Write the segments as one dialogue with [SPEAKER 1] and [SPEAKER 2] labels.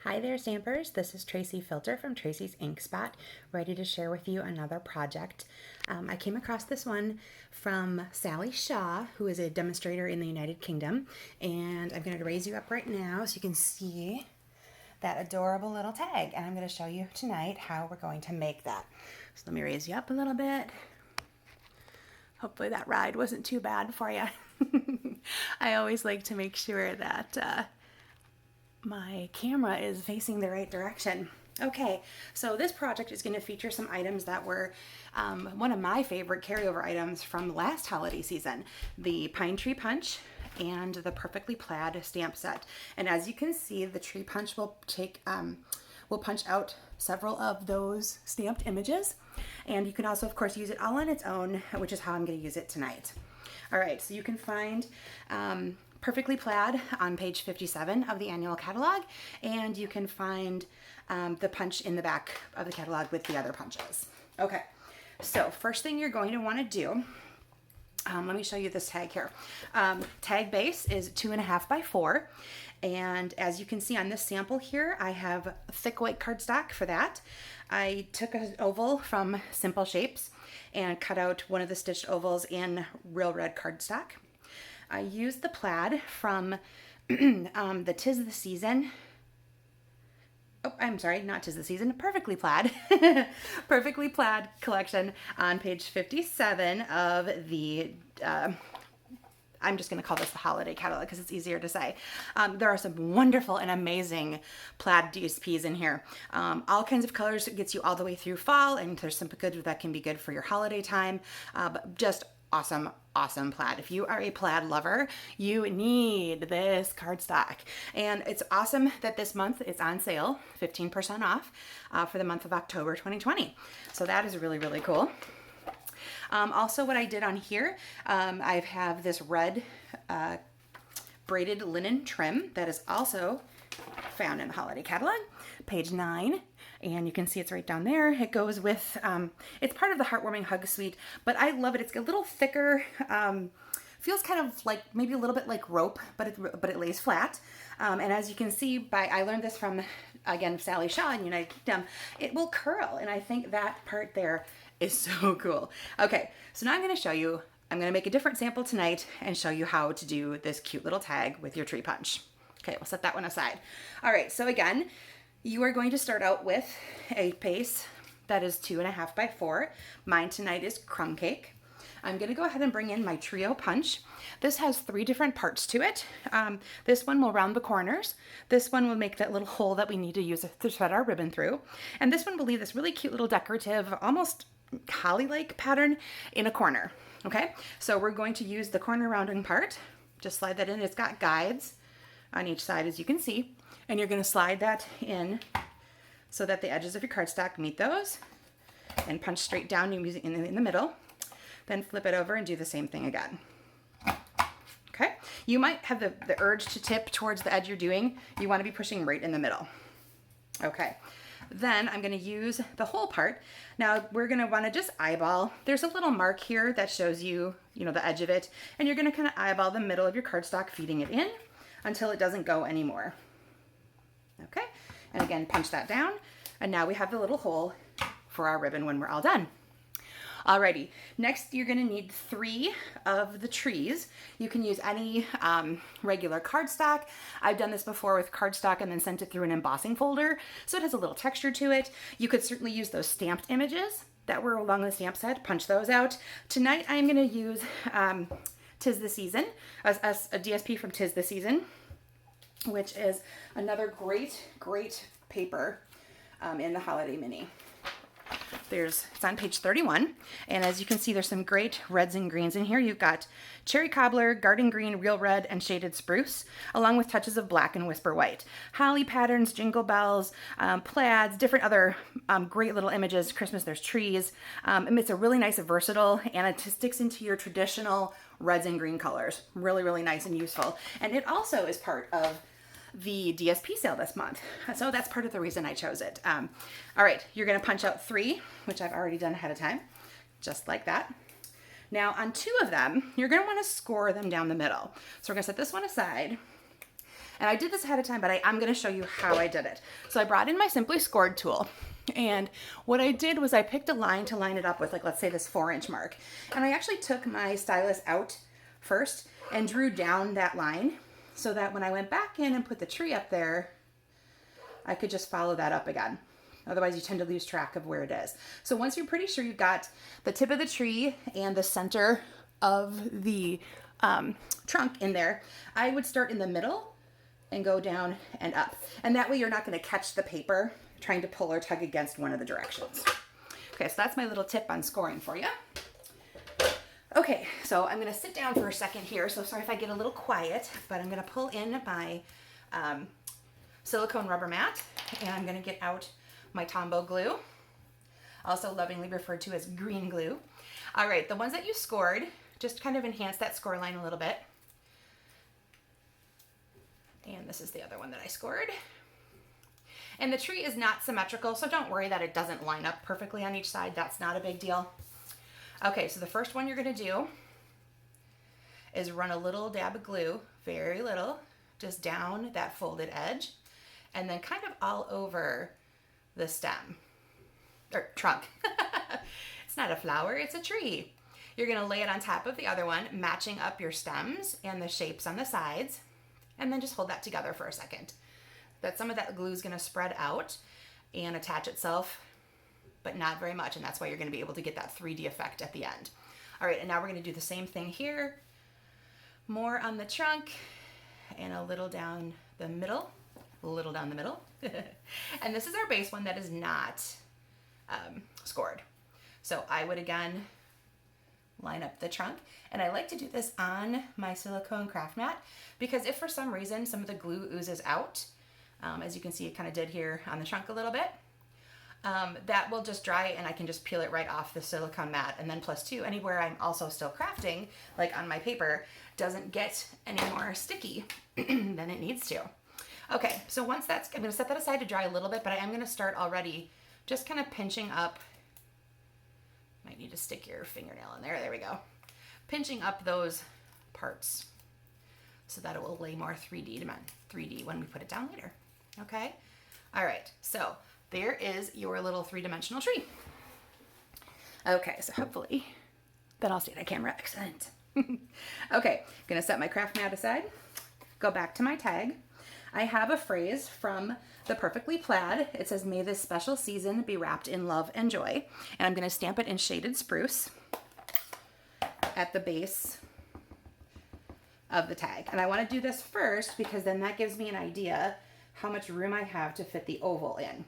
[SPEAKER 1] Hi there, Stampers. This is Tracy Filter from Tracy's Ink Spot, ready to share with you another project. I came across this one from Sally Shaw, who is a demonstrator in the United Kingdom, and I'm going to raise you up right now so you can see that adorable little tag, and I'm going to show you tonight how we're going to make that. So let me raise you up a little bit. Hopefully that ride wasn't too bad for you. I always like to make sure that my camera is facing the right direction. Okay, so this project is going to feature some items that were one of my favorite carryover items from last holiday season, the Pine Tree Punch and the Perfectly Plaid stamp set. And as you can see, the tree punch will punch out several of those stamped images. And you can also, of course, use it all on its own, which is how I'm going to use it tonight. All right, so you can find Perfectly Plaid on page 57 of the annual catalog, and you can find the punch in the back of the catalog with the other punches. Okay, so first thing you're going to want to do, let me show you this tag here. Tag base is 2.5 by 4, and as you can see on this sample here, I have thick white cardstock for that. I took an oval from Simple Shapes and cut out one of the stitched ovals in real red cardstock. I used the plaid from the Tis the Season. Oh, I'm sorry, not Tis the Season, Perfectly Plaid. Perfectly Plaid collection on page 57 of the, I'm just going to call this the holiday catalog because it's easier to say. There are some wonderful and amazing plaid DSPs in here. All kinds of colors. It gets you all the way through fall, and there's some good that can be good for your holiday time. But just awesome plaid. If you are a plaid lover, you need this cardstock. And it's awesome that this month is on sale, 15% off for the month of October 2020. So that is really, really cool. Also, what I did on here, I have this red braided linen trim that is also found in the holiday catalog, page 9. And you can see it's right down there. It goes with, it's part of the Heartwarming Hug Suite, but I love it. It's a little thicker, feels kind of like, maybe a little bit like rope, but it lays flat. And as you can see, I learned this from, again, Sally Shaw in United Kingdom, it will curl. And I think that part there is so cool. Okay, so now I'm gonna show you, I'm gonna make a different sample tonight and show you how to do this cute little tag with your tree punch. Okay, we'll set that one aside. All right, so again, you are going to start out with a base that is 2.5 by 4. Mine tonight is crumb cake. I'm going to go ahead and bring in my trio punch. This has 3 different parts to it. This one will round the corners. This one will make that little hole that we need to use to thread our ribbon through. And this one will leave this really cute little decorative, almost holly-like pattern in a corner. Okay, so we're going to use the corner rounding part. Just slide that in. It's got guides on each side, as you can see. And you're going to slide that in so that the edges of your cardstock meet those, and punch straight down in the middle. Then flip it over and do the same thing again. Okay, you might have the urge to tip towards the edge you're doing. You want to be pushing right in the middle. Okay, then I'm going to use the whole part. Now we're going to want to just eyeball. There's a little mark here that shows you, the edge of it, and you're going to kind of eyeball the middle of your cardstock, feeding it in until it doesn't go anymore. Okay, and again, punch that down, and now we have the little hole for our ribbon when we're all done. Alrighty, next you're going to need 3 of the trees. You can use any regular cardstock. I've done this before with cardstock and then sent it through an embossing folder, so it has a little texture to it. You could certainly use those stamped images that were along the stamp set, punch those out. Tonight I'm going to use Tis the Season, a DSP from Tis the Season, which is another great paper in the holiday mini. It's on page 31, and as you can see, there's some great reds and greens in here. You've got cherry cobbler, garden green, real red, and shaded spruce, along with touches of black and whisper white. Holly patterns, jingle bells, plaids, different other great little images. Christmas, there's trees. It's a really nice, versatile, and it sticks into your traditional reds and green colors. Really, really nice and useful. And it also is part of the DSP sale this month. So that's part of the reason I chose it. All right, you're going to punch out 3, which I've already done ahead of time, just like that. Now on 2 of them, you're going to want to score them down the middle. So we're going to set this one aside. And I did this ahead of time, but I'm going to show you how I did it. So I brought in my Simply Scored tool. And what I did was I picked a line to line it up with, like, let's say this 4-inch mark. And I actually took my stylus out first and drew down that line so that when I went back in and put the tree up there, I could just follow that up again. Otherwise, you tend to lose track of where it is. So once you're pretty sure you've got the tip of the tree and the center of the trunk in there, I would start in the middle and go down and up. And that way you're not going to catch the paper trying to pull or tug against one of the directions. Okay, so that's my little tip on scoring for you. Okay, so I'm going to sit down for a second here. So sorry if I get a little quiet, but I'm going to pull in my silicone rubber mat, and I'm going to get out my Tombow glue, also lovingly referred to as green glue. All right, the ones that you scored, just kind of enhance that score line a little bit. And this is the other one that I scored. And the tree is not symmetrical, so don't worry that it doesn't line up perfectly on each side. That's not a big deal. Okay, so the first one you're gonna do is run a little dab of glue, very little, just down that folded edge, and then kind of all over the stem, or trunk. It's not a flower, it's a tree. You're gonna lay it on top of the other one, matching up your stems and the shapes on the sides, and then just hold that together for a second. That some of that glue is gonna spread out and attach itself, but not very much, and that's why you're gonna be able to get that 3D effect at the end. All right, and now we're gonna do the same thing here. More on the trunk and a little down the middle, a little down the middle. And this is our base one that is not scored. So I would again line up the trunk, and I like to do this on my silicone craft mat because if for some reason some of the glue oozes out, as you can see it kind of did here on the trunk a little bit, that will just dry and I can just peel it right off the silicone mat. And then plus two, anywhere I'm also still crafting, like on my paper, doesn't get any more sticky than it needs to. Okay, so once that's, I'm gonna set that aside to dry a little bit, but I am gonna start already just kind of pinching up. Might need to stick your fingernail in there, there we go. Pinching up those parts so that it will lay more 3D when we put it down later, okay? All right, so there is your little 3-dimensional tree. Okay, so hopefully that'll stay on camera, excellent. Okay, gonna set my craft mat aside, go back to my tag. I have a phrase from The Perfectly Plaid. It says, "May this special season be wrapped in love and joy." And I'm gonna stamp it in shaded spruce at the base of the tag. And I wanna do this first because then that gives me an idea how much room I have to fit the oval in.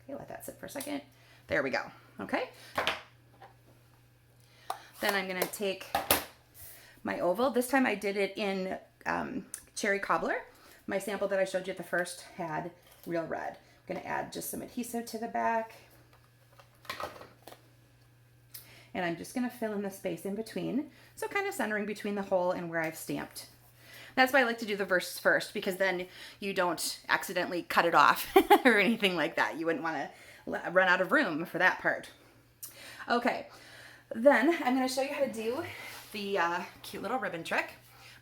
[SPEAKER 1] Okay, let that sit for a second. There we go, okay? Then I'm gonna take my oval. This time I did it in cherry cobbler. My sample that I showed you at the first had real red. I'm gonna add just some adhesive to the back. And I'm just gonna fill in the space in between. So kind of centering between the hole and where I've stamped. That's why I like to do the verse first, because then you don't accidentally cut it off or anything like that. You wouldn't wanna run out of room for that part. Okay, then I'm gonna show you how to do the cute little ribbon trick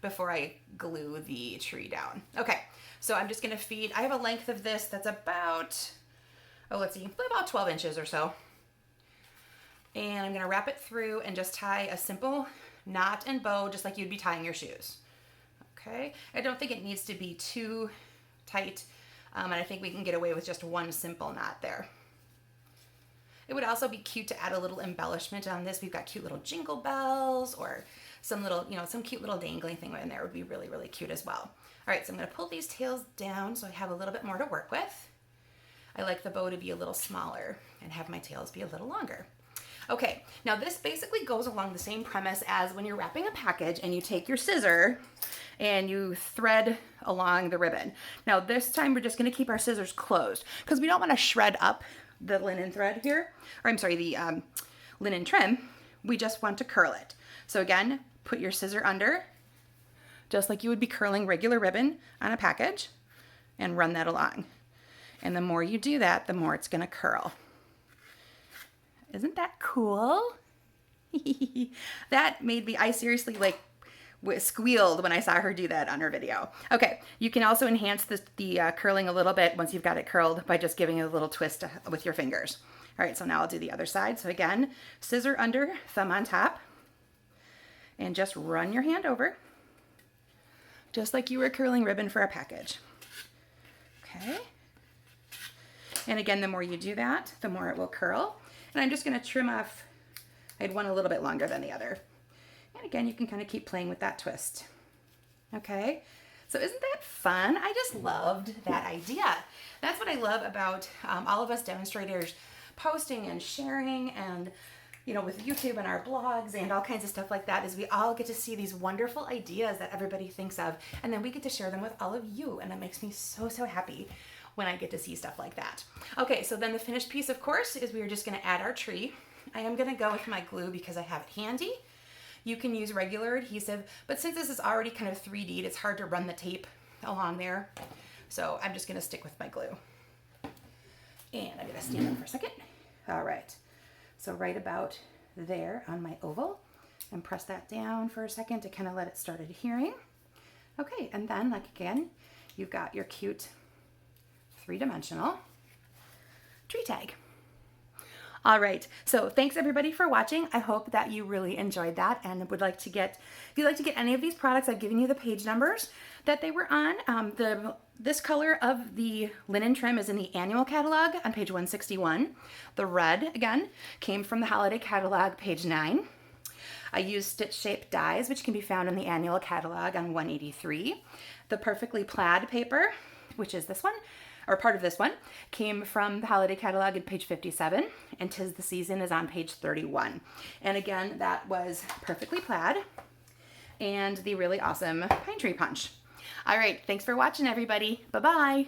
[SPEAKER 1] before I glue the tree down. Okay, so I'm just gonna feed, I have a length of this that's about, oh, let's see, about 12 inches or so. And I'm gonna wrap it through and just tie a simple knot and bow, just like you'd be tying your shoes. Okay, I don't think it needs to be too tight, and I think we can get away with just one simple knot there. It would also be cute to add a little embellishment on this. We've got cute little jingle bells or some little, some cute little dangling thing in there would be really, really cute as well. All right, so I'm gonna pull these tails down so I have a little bit more to work with. I like the bow to be a little smaller and have my tails be a little longer. Okay, now this basically goes along the same premise as when you're wrapping a package and you take your scissor and you thread along the ribbon. Now this time we're just gonna keep our scissors closed because we don't wanna shred up the linen thread here, or I'm sorry, the linen trim. We just want to curl it. So again, put your scissor under, just like you would be curling regular ribbon on a package, and run that along. And the more you do that, the more it's gonna curl. Isn't that cool? That made me, I seriously, like, squealed when I saw her do that on her video. Okay, you can also enhance the curling a little bit once you've got it curled by just giving it a little twist with your fingers. All right, so now I'll do the other side. So again, scissor under, thumb on top, and just run your hand over, just like you were curling ribbon for a package. Okay. And again, the more you do that, the more it will curl. And I'm just gonna trim off, I had one a little bit longer than the other. And again, you can kind of keep playing with that twist. Okay, so isn't that fun? I just loved that idea. That's what I love about all of us demonstrators posting and sharing, and you know, with YouTube and our blogs and all kinds of stuff like that, is we all get to see these wonderful ideas that everybody thinks of, and then we get to share them with all of you, and that makes me so, so happy when I get to see stuff like that. Okay, so then the finished piece, of course, is we are just gonna add our tree. I am gonna go with my glue because I have it handy. You can use regular adhesive, but since this is already kind of 3D'd, it's hard to run the tape along there. So I'm just gonna stick with my glue. And I'm gonna stand up for a second. All right, so right about there on my oval, and press that down for a second to kind of let it start adhering. Okay, and then like again, you've got your cute 3-dimensional tree tag. All right, so thanks everybody for watching. I hope that you really enjoyed that and would like to get, if you'd like to get any of these products, I've given you the page numbers that they were on. This color of the linen trim is in the annual catalog on page 161. The red, again, came from the holiday catalog, page 9. I used stitch shape dies, which can be found in the annual catalog on 183. The perfectly plaid paper, which is this one, or part of this one, came from the holiday catalog at page 57, and 'Tis the Season is on page 31. And again, that was perfectly plaid and the really awesome pine tree punch. All right, thanks for watching, everybody. Bye-bye.